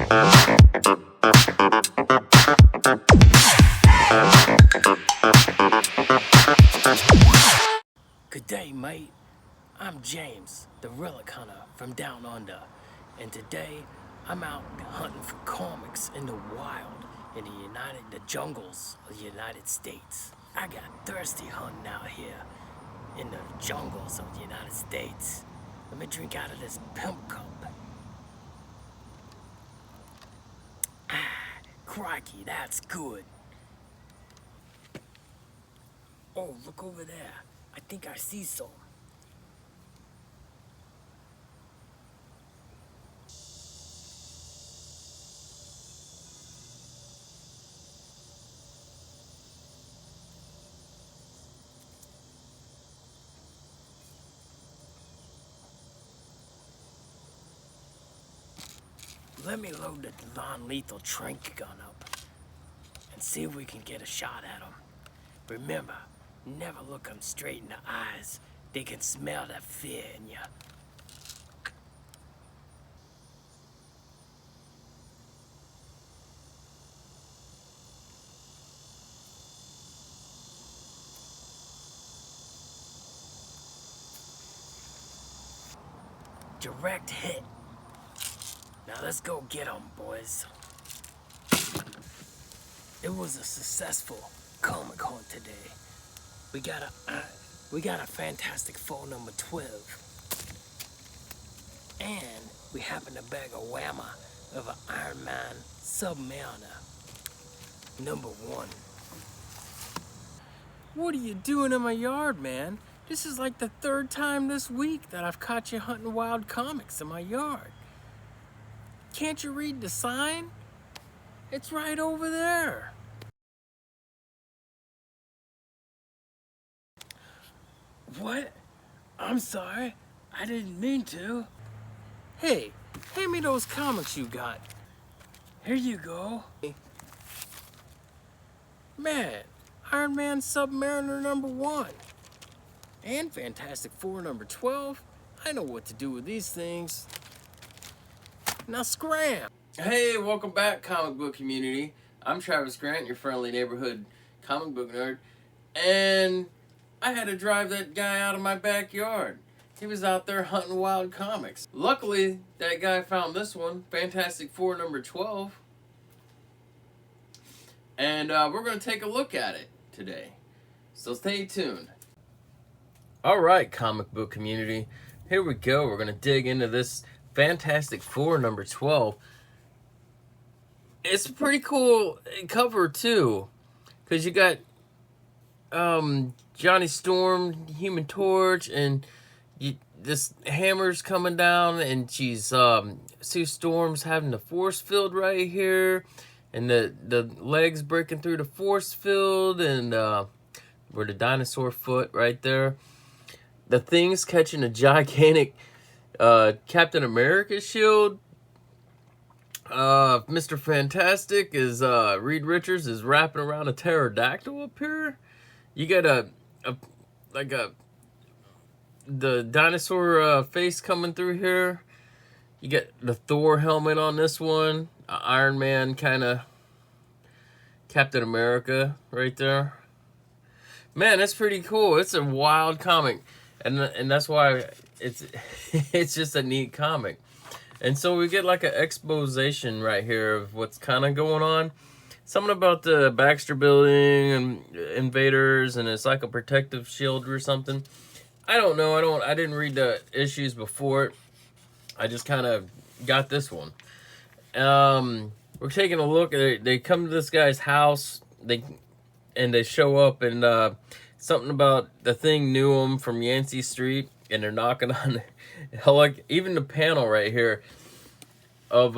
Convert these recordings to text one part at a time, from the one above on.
Good day, mate. I'm James, the relic hunter from down under, and today I'm out hunting for comics in the wild in the jungles of the United States. I got thirsty hunting out here in the jungles of the United States. Let me drink out of this pimp cup. Ah, crikey, that's good. Oh, look over there. I think I see some. Let me load the non-lethal trank gun up and see if we can get a shot at them. Remember, never look them straight in the eyes. They can smell that fear in you. Direct hit. Now let's go get them, boys. It was a successful comic hunt today. We got a Fantastic Four number 12. And we happened to bag a whammer of an Iron Man Submariner number 1. What are you doing in my yard, man? This is like the 3rd time this week that I've caught you hunting wild comics in my yard. Can't you read the sign? It's right over there. What? I'm sorry. I didn't mean to. Hey, hand me those comics you got. Here you go. Man, Iron Man Submariner number 1. And Fantastic Four number 12. I know what to do with these things. Now scram! Hey, welcome back, comic book community. I'm Travis Grant, your friendly neighborhood comic book nerd. And I had to drive that guy out of my backyard. He was out there hunting wild comics. Luckily, that guy found this one, Fantastic Four number 12. And we're going to take a look at it today. So stay tuned. Alright, comic book community. Here we go. We're going to dig into this Fantastic Four number 12. It's a pretty cool cover too, because you got Johnny Storm, Human Torch, and this hammer's coming down, and she's Sue Storm's having the force field right here, and the legs breaking through the force field, and where the dinosaur foot right there. The Thing's catching a gigantic Captain America shield. Mr. Fantastic is Reed Richards is wrapping around a pterodactyl up here. You got the dinosaur face coming through here. You got the Thor helmet on this one. Iron Man kind of Captain America right there. Man, that's pretty cool. It's a wild comic, and that's why it's it's just a neat comic. And so we get like an exposition right here of what's kind of going on. Something about the Baxter Building and invaders, and it's like a protective shield or something. I don't know. I didn't read the issues before it. I just kind of got this one. We're taking a look. They come to this guy's house. They show up, and something about the Thing knew them from Yancey Street, and they're knocking on. Hell, like even the panel right here of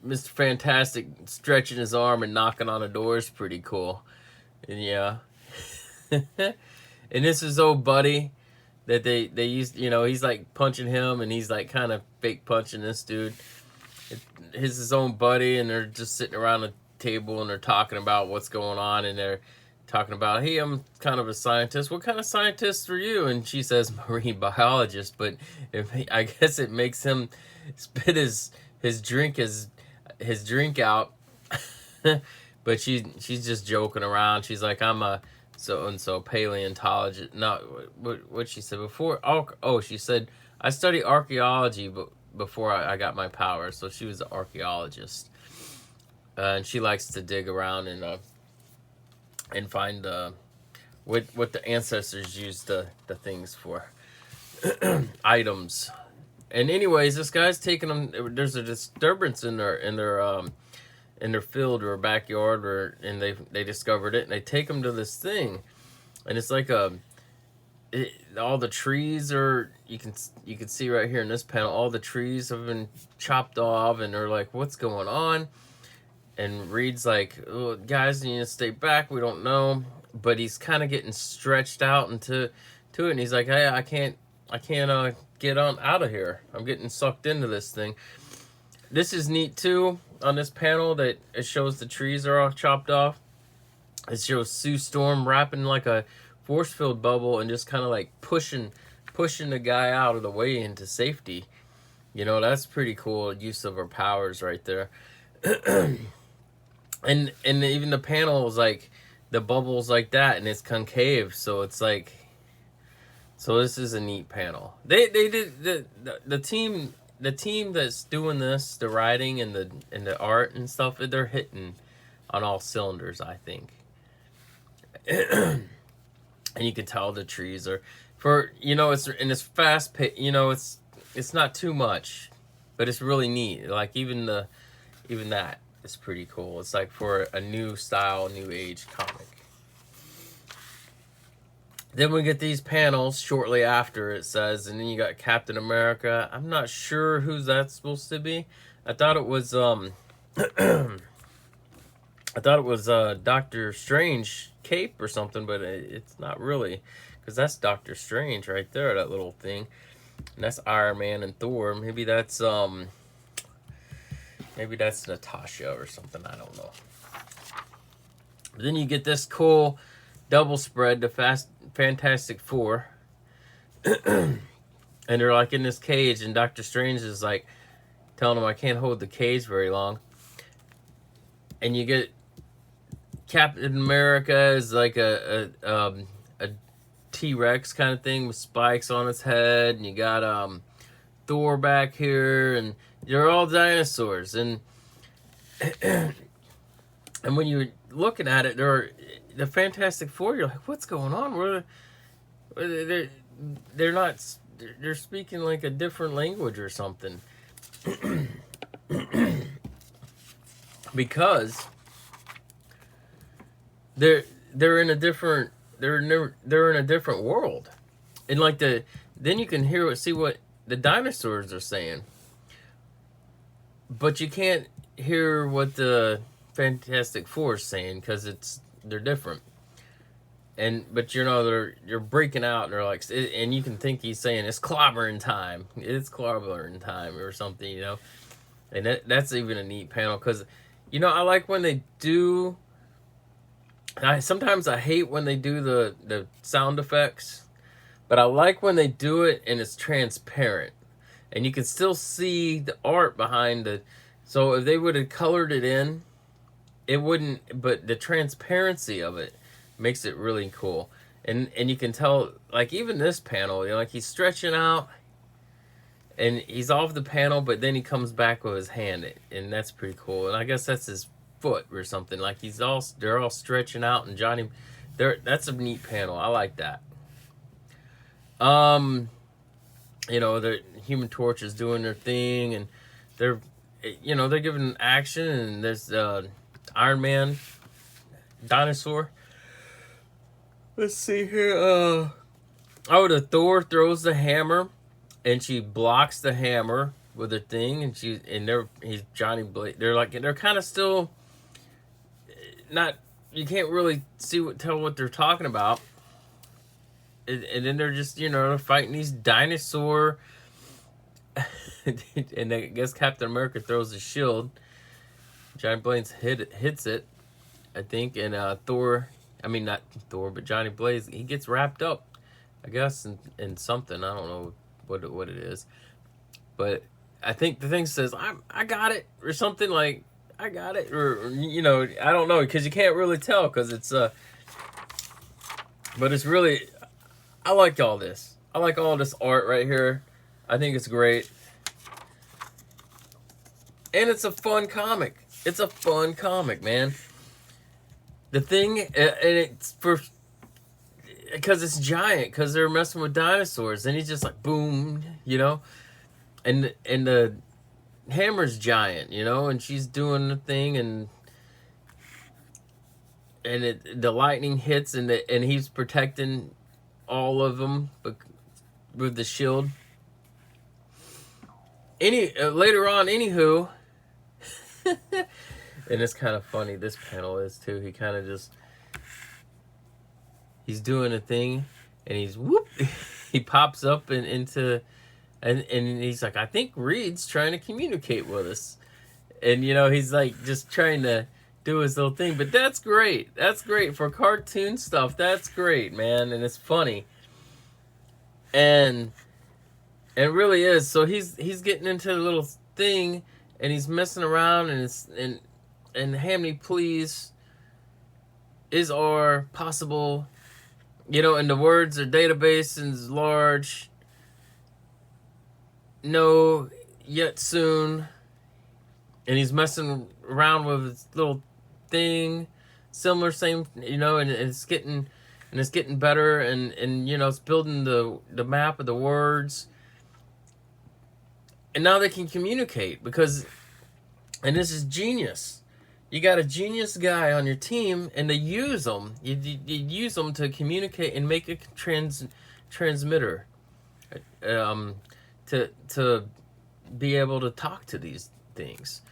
Mr. Fantastic stretching his arm and knocking on a door is pretty cool. And yeah. And this is old buddy that they used, he's like punching him, and he's like kind of fake punching this dude. His own buddy, and they're just sitting around a table, and they're talking about what's going on, and they're talking about, hey, I'm kind of a scientist. What kind of scientist are you? And she says marine biologist, but I guess it makes him spit his his drink out. But she's just joking around. She's like, I'm a so and so paleontologist. No, what she said before? Oh, she said I study archaeology, but before I got my powers. So she was an archaeologist, and she likes to dig around and find what the ancestors used the things for, items. And anyways, this guy's taking them. There's a disturbance in their field or backyard, and they discovered it, and they take them to this thing, and it's like all the trees are, you can see right here in this panel, all the trees have been chopped off, and they're like, what's going on? And Reed's like, oh, guys, you need to stay back, we don't know. But he's kind of getting stretched out into it, and he's like, hey, I can't get on out of here. I'm getting sucked into this thing. This is neat too. On this panel, that it shows the trees are all chopped off. It shows Sue Storm wrapping like a force field bubble and just kind of like pushing the guy out of the way into safety. You know, that's pretty cool use of her powers right there. and even the panel is like, the bubble's like that, and it's concave, so it's like, so this is a neat panel. They did the team that's doing this, the writing and the art and stuff, they're hitting on all cylinders, I think. And you can tell the trees are, for, you know, it's fast paced, you know, it's not too much, but it's really neat. Like even that is pretty cool. It's like for a new style, new age comic. Then we get these panels shortly after, it says, and then you got Captain America. I'm not sure who's that's supposed to be. I thought it was Doctor Strange cape or something, but it's not really, because that's Doctor Strange right there, that little thing. And that's Iron Man and Thor. Maybe that's Natasha or something, I don't know. But then you get this cool double spread, the Fantastic Four. And they're like in this cage, and Doctor Strange is like telling him, I can't hold the cage very long. And you get Captain America is like a T-Rex kind of thing with spikes on its head, and you got Thor back here, and they're all dinosaurs. And and when you're looking at it, the Fantastic Four, you're like, what's going on? They're not, they're speaking like a different language or something. Because they're in a different world. And like then you can see what the dinosaurs are saying. But you can't hear what the Fantastic Four is saying, because they're different. But you know, you're breaking out, and they're like, and you can think he's saying it's clobbering time. It's clobbering time or something, you know. And that's even a neat panel, because, you know, I like when they do. Sometimes I hate when they do the sound effects, but I like when they do it and it's transparent, and you can still see the art behind it. So if they would have colored it in, it wouldn't. But the transparency of it makes it really cool, and you can tell, like even this panel, you know, like he's stretching out, and he's off the panel, but then he comes back with his hand, and that's pretty cool. And I guess that's his foot or something. Like they're all stretching out, and that's a neat panel. I like that. You know, the Human Torch is doing their thing, and they're giving action, and there's Iron Man, dinosaur. Let's see here. The Thor throws the hammer, and she blocks the hammer with her thing, and he's Johnny Blaze. They're kind of still not. You can't really tell what they're talking about. And then they're just, they're fighting these dinosaur. And I guess Captain America throws a shield. Johnny Blaze hits it, I think, and not Thor, but Johnny Blaze, he gets wrapped up, I guess, in something. I don't know what it is, but I think the thing says, I got it, or something like, I got it, or you know, I don't know, because you can't really tell, because it's but it's really, I like all this. I like all this art right here. I think it's great, and it's a fun comic. It's a fun comic, man. The thing, and it's for, because it's giant, because they're messing with dinosaurs, and he's just like boom, you know, and the hammer's giant, you know, and she's doing the thing, and the lightning hits, and he's protecting all of them, but with the shield. Later on, anywho, and it's kind of funny. This panel is too. He kind of just, he's doing a thing, and he's whoop. He pops up into. And he's like, I think Reed's trying to communicate with us. And, you know, he's like just trying to do his little thing. But that's great. That's great for cartoon stuff. That's great, man. And it's funny. And it really is. So he's getting into the little thing, and he's messing around, and Hamney, please, is our possible, you know, and the words are database is large. No, yet soon. And he's messing around with his little thing, similar, same, you know, and it's getting better, and you know, it's building the map of the words, and now they can communicate, because, and this is genius. You got a genius guy on your team, and they use them. You use them to communicate and make a transmitter. To be able to talk to these things.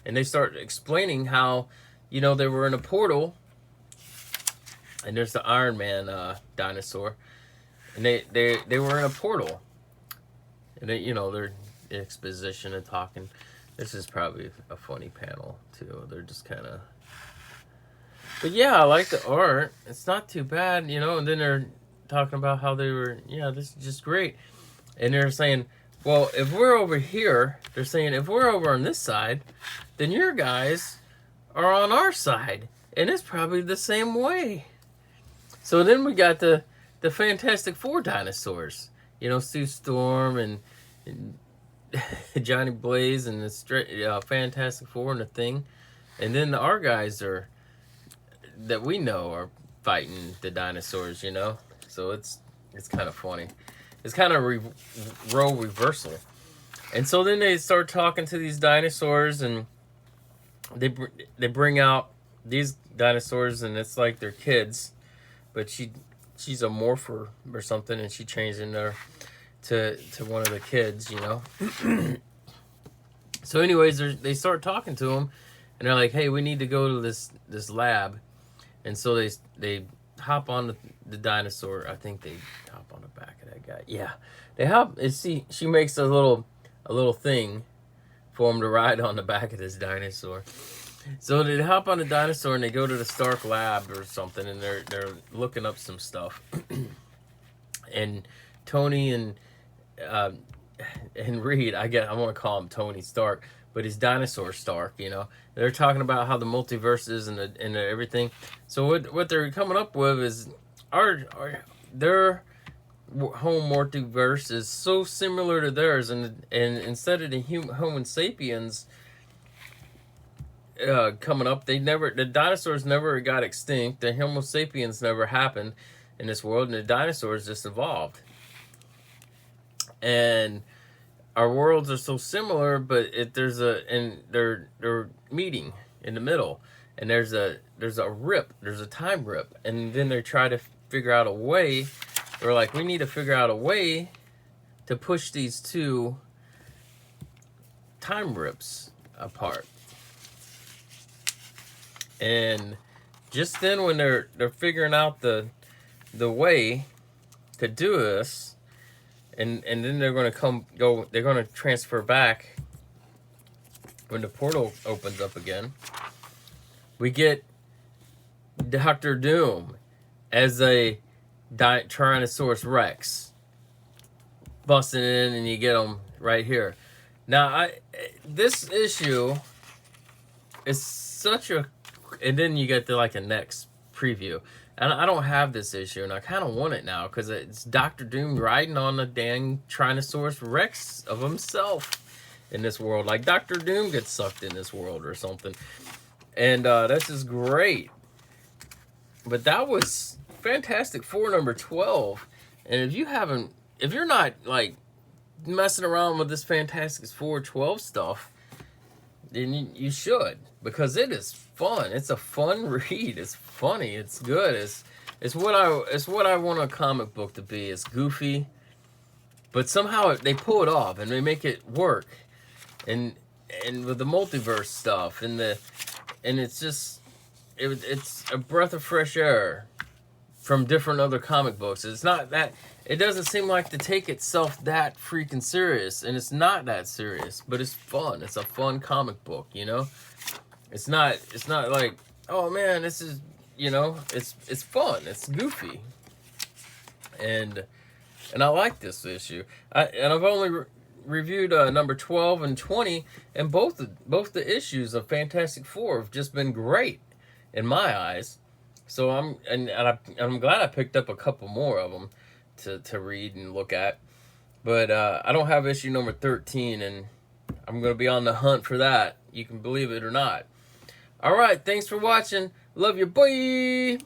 And they start explaining how, you know, they were in a portal, and there's the Iron Man dinosaur, and they were in a portal, and they, you know, they're in exposition and talking. This is probably a funny panel too. They're just kind of, but yeah, I like the art. It's not too bad, you know. And then they're talking about how they were, yeah, this is just great. And they're saying, well, if we're over here, they're saying, if we're over on this side, then your guys are on our side. And it's probably the same way. So then we got the Fantastic Four dinosaurs. You know, Sue Storm and Johnny Blaze and the Fantastic Four and the Thing. And then our guys are, that we know, are fighting the dinosaurs, you know. So it's kind of funny. It's kind of role reversal. And so then they start talking to these dinosaurs, and they bring out these dinosaurs, and it's like they're kids, but she's a morpher or something, and she changed in there to one of the kids, you know. So anyways, they start talking to him, and they're like, hey, we need to go to this lab. And so they hop on the dinosaur. I think they hop on the back of that guy. Yeah, they hop. She makes a little thing for him to ride on the back of this dinosaur. So they hop on the dinosaur, and they go to the Stark lab or something, and they're looking up some stuff. And Tony and Reed, I want to call him Tony Stark, but he's Dinosaur Stark, you know. They're talking about how the multiverse is and everything. So what they're coming up with is their home multiverse is so similar to theirs, and instead of the Homo sapiens coming up, the dinosaurs never got extinct. The Homo sapiens never happened in this world, and the dinosaurs just evolved. And our worlds are so similar, but they're meeting in the middle, and there's a time rip, and then they try to figure out a way. They're like, we need to figure out a way to push these two time rips apart. And just then, when they're figuring out the way to do this, and then they're going to they're going to transfer back when the portal opens up again. We get Dr. Doom as a Tyrannosaurus Rex busting in, and you get him right here. Now, this issue is such a, and then you get to like a next preview, and I don't have this issue, and I kind of want it now because it's Doctor Doom riding on the dang Tyrannosaurus Rex of himself in this world, like Doctor Doom gets sucked in this world or something, and this is great. But that was Fantastic Four number 12, and if you're not like messing around with this Fantastic Four 12 stuff, then you should, because it is fun. It's a fun read. It's funny. It's good. It's what I want a comic book to be. It's goofy, but somehow they pull it off and they make it work. And with the multiverse stuff and it's just it's a breath of fresh air from different other comic books. It's not that, it doesn't seem like to take itself that freaking serious, and it's not that serious, but it's fun. It's a fun comic book, you know? It's not like, oh man, this is, you know, it's fun. It's goofy. And I like this issue. I've only reviewed number 12 and 20, and both the issues of Fantastic Four have just been great in my eyes. So I'm glad I picked up a couple more of them to read and look at. But I don't have issue number 13, and I'm going to be on the hunt for that. You can believe it or not. All right, thanks for watching. Love you, bye.